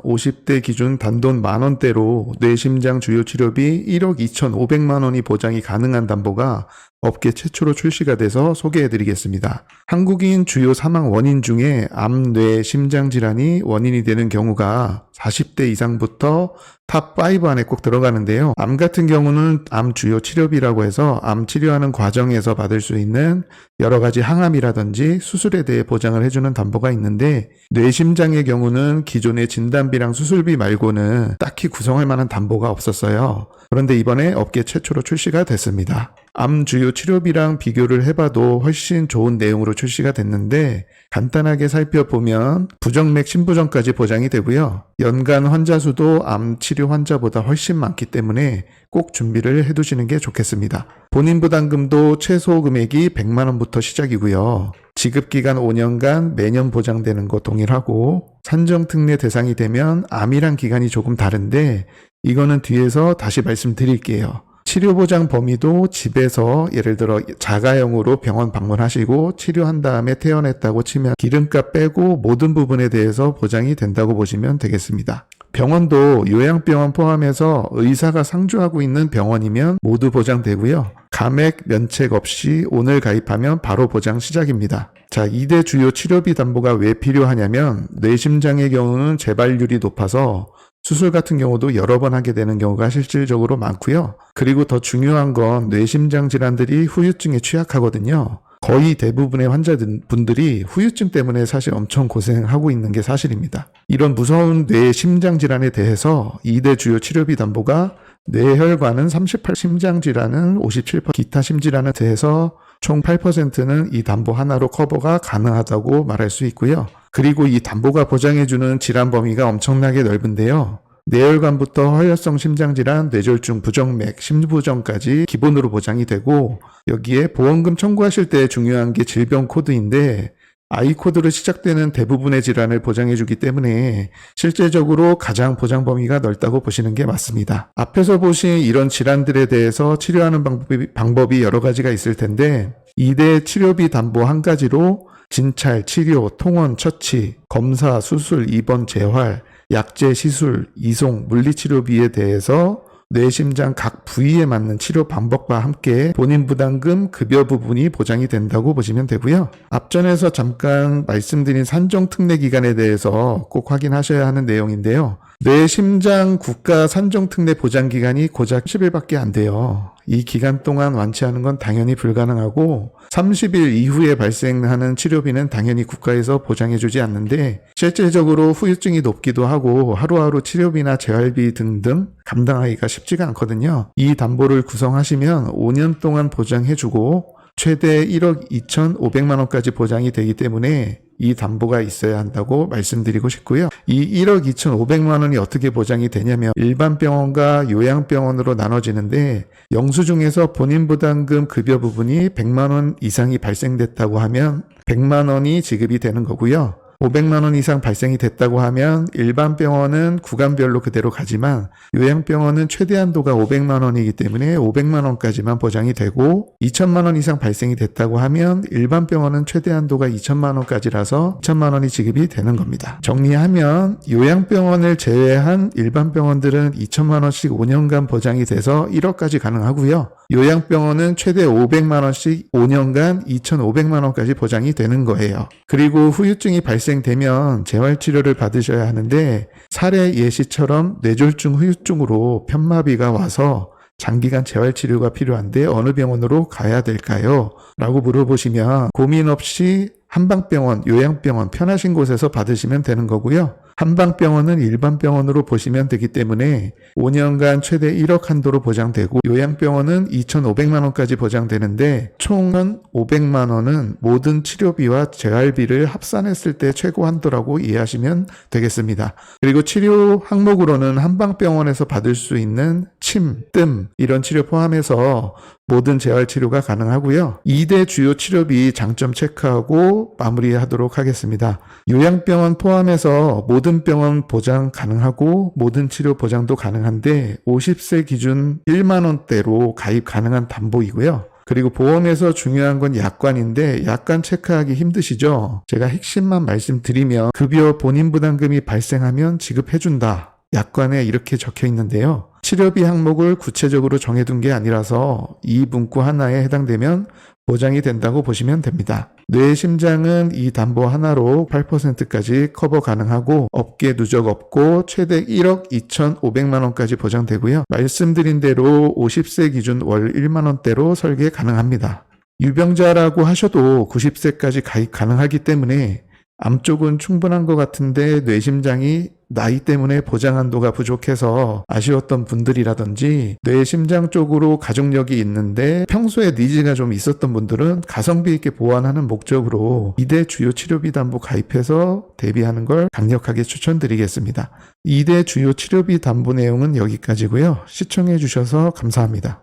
50대 기준 단돈 만원대로 뇌심장 주요 치료비 1억 2,500만 원이 보장이 가능한 담보가 업계 최초로 출시가 돼서 소개해드리겠습니다. 한국인 주요 사망 원인 중에 암, 뇌, 심장 질환이 원인이 되는 경우가 40대 이상부터 탑5 안에 꼭 들어가는데요. 암 같은 경우는 암 주요 치료비라고 해서 암 치료하는 과정에서 받을 수 있는 여러 가지 항암이라든지 수술에 대해 보장을 해주는 담보가 있는데, 뇌심장의 경우는 기존의 진단비랑 수술비 말고는 딱히 구성할 만한 담보가 없었어요. 그런데 이번에 업계 최초로 출시가 됐습니다. 암 주요 치료비랑 비교를 해봐도 훨씬 좋은 내용으로 출시가 됐는데, 간단하게 살펴보면 부정맥 신부전까지 보장이 되고요. 연간 환자 수도 암 치료 환자보다 훨씬 많기 때문에 꼭 준비를 해두시는 게 좋겠습니다. 본인 부담금도 최소 금액이 100만 원부터 시작이고요. 지급기간 5년간 매년 보장되는 거 동일하고, 산정특례 대상이 되면 암이랑 기간이 조금 다른데 이거는 뒤에서 다시 말씀드릴게요. 치료보장 범위도 집에서 예를 들어 자가용으로 병원 방문하시고 치료한 다음에 퇴원했다고 치면 기름값 빼고 모든 부분에 대해서 보장이 된다고 보시면 되겠습니다. 병원도 요양병원 포함해서 의사가 상주하고 있는 병원이면 모두 보장되고요. 감액, 면책 없이 오늘 가입하면 바로 보장 시작입니다. 자, 2대 주요 치료비 담보가 왜 필요하냐면, 뇌심장의 경우는 재발률이 높아서 수술 같은 경우도 여러 번 하게 되는 경우가 실질적으로 많고요. 그리고 더 중요한 건 뇌심장 질환들이 후유증에 취약하거든요. 거의 대부분의 환자분들이 후유증 때문에 사실 엄청 고생하고 있는 게 사실입니다. 이런 무서운 뇌심장 질환에 대해서 2대 주요 치료비 담보가 뇌혈관은 38%, 심장질환은 57%, 기타 심질환에 대해서 총 8%는 이 담보 하나로 커버가 가능하다고 말할 수 있고요. 그리고 이 담보가 보장해주는 질환 범위가 엄청나게 넓은데요. 뇌혈관부터 허혈성 심장질환, 뇌졸중, 부정맥, 심부전까지 기본으로 보장이 되고, 여기에 보험금 청구하실 때 중요한 게 질병 코드인데, I코드로 시작되는 대부분의 질환을 보장해주기 때문에 실제적으로 가장 보장 범위가 넓다고 보시는 게 맞습니다. 앞에서 보신 이런 질환들에 대해서 치료하는 방법이 여러 가지가 있을 텐데, 2대 치료비 담보 한 가지로 진찰, 치료, 통원, 처치, 검사, 수술, 입원, 재활, 약제, 시술, 이송, 물리치료비에 대해서 뇌심장 각 부위에 맞는 치료 방법과 함께 본인 부담금, 급여 부분이 보장이 된다고 보시면 되고요. 앞전에서 잠깐 말씀드린 산정특례 기간에 대해서 꼭 확인하셔야 하는 내용인데요. 뇌심장 국가 산정특례 보장 기간이 고작 10일밖에 안 돼요. 이 기간 동안 완치하는 건 당연히 불가능하고, 30일 이후에 발생하는 치료비는 당연히 국가에서 보장해주지 않는데, 실질적으로 후유증이 높기도 하고 하루하루 치료비나 재활비 등등 감당하기가 쉽지가 않거든요. 이 담보를 구성하시면 5년 동안 보장해주고 최대 1억 2,500만 원까지 보장이 되기 때문에 이 담보가 있어야 한다고 말씀드리고 싶고요. 이 1억 2,500만 원이 어떻게 보장이 되냐면, 일반 병원과 요양병원으로 나눠지는데, 영수증에서 본인 부담금 급여 부분이 100만 원 이상이 발생됐다고 하면 100만 원이 지급이 되는 거고요. 500만 원 이상 발생이 됐다고 하면 일반 병원은 구간별로 그대로 가지만 요양병원은 최대 한도가 500만 원이기 때문에 500만 원까지만 보장이 되고, 2천만 원 이상 발생이 됐다고 하면 일반 병원은 최대 한도가 2천만 원까지라서 2천만 원이 지급이 되는 겁니다. 정리하면 요양병원을 제외한 일반 병원들은 2천만 원씩 5년간 보장이 돼서 1억까지 가능하고요. 요양병원은 최대 500만 원씩 5년간 2,500만 원까지 보장이 되는 거예요. 그리고 후유증이 발생되면 재활치료를 받으셔야 하는데, 사례 예시처럼 뇌졸중 후유증으로 편마비가 와서 장기간 재활치료가 필요한데 어느 병원으로 가야 될까요? 라고 물어보시면 고민 없이 한방병원, 요양병원 편하신 곳에서 받으시면 되는 거고요. 한방병원은 일반 병원으로 보시면 되기 때문에 5년간 최대 1억 한도로 보장되고, 요양병원은 2,500만 원까지 보장되는데 총 1,500만 원은 모든 치료비와 재활비를 합산했을 때 최고 한도라고 이해하시면 되겠습니다. 그리고 치료 항목으로는 한방병원에서 받을 수 있는 침, 뜸 이런 치료 포함해서 모든 재활치료가 가능하고요. 2대 주요 치료비 장점 체크하고 마무리하도록 하겠습니다. 요양병원 포함해서 모든 병원 보장 가능하고 모든 치료 보장도 가능한데 50세 기준 1만 원대로 가입 가능한 담보이고요. 그리고 보험에서 중요한 건 약관인데 약관 체크하기 힘드시죠? 제가 핵심만 말씀드리면 급여 본인 부담금이 발생하면 지급해준다. 약관에 이렇게 적혀 있는데요. 치료비 항목을 구체적으로 정해둔 게 아니라서 이 문구 하나에 해당되면 보장이 된다고 보시면 됩니다. 뇌심장은 이 담보 하나로 8%까지 커버 가능하고 업계 누적 없고 최대 1억 2,500만 원까지 보장되고요. 말씀드린 대로 50세 기준 월 1만 원대로 설계 가능합니다. 유병자라고 하셔도 90세까지 가입 가능하기 때문에 암 쪽은 충분한 것 같은데 뇌심장이 나이 때문에 보장 한도가 부족해서 아쉬웠던 분들이라든지 뇌심장 쪽으로 가족력이 있는데 평소에 니즈가 좀 있었던 분들은 가성비 있게 보완하는 목적으로 2대 주요 치료비 담보 가입해서 대비하는 걸 강력하게 추천드리겠습니다. 2대 주요 치료비 담보 내용은 여기까지고요. 시청해 주셔서 감사합니다.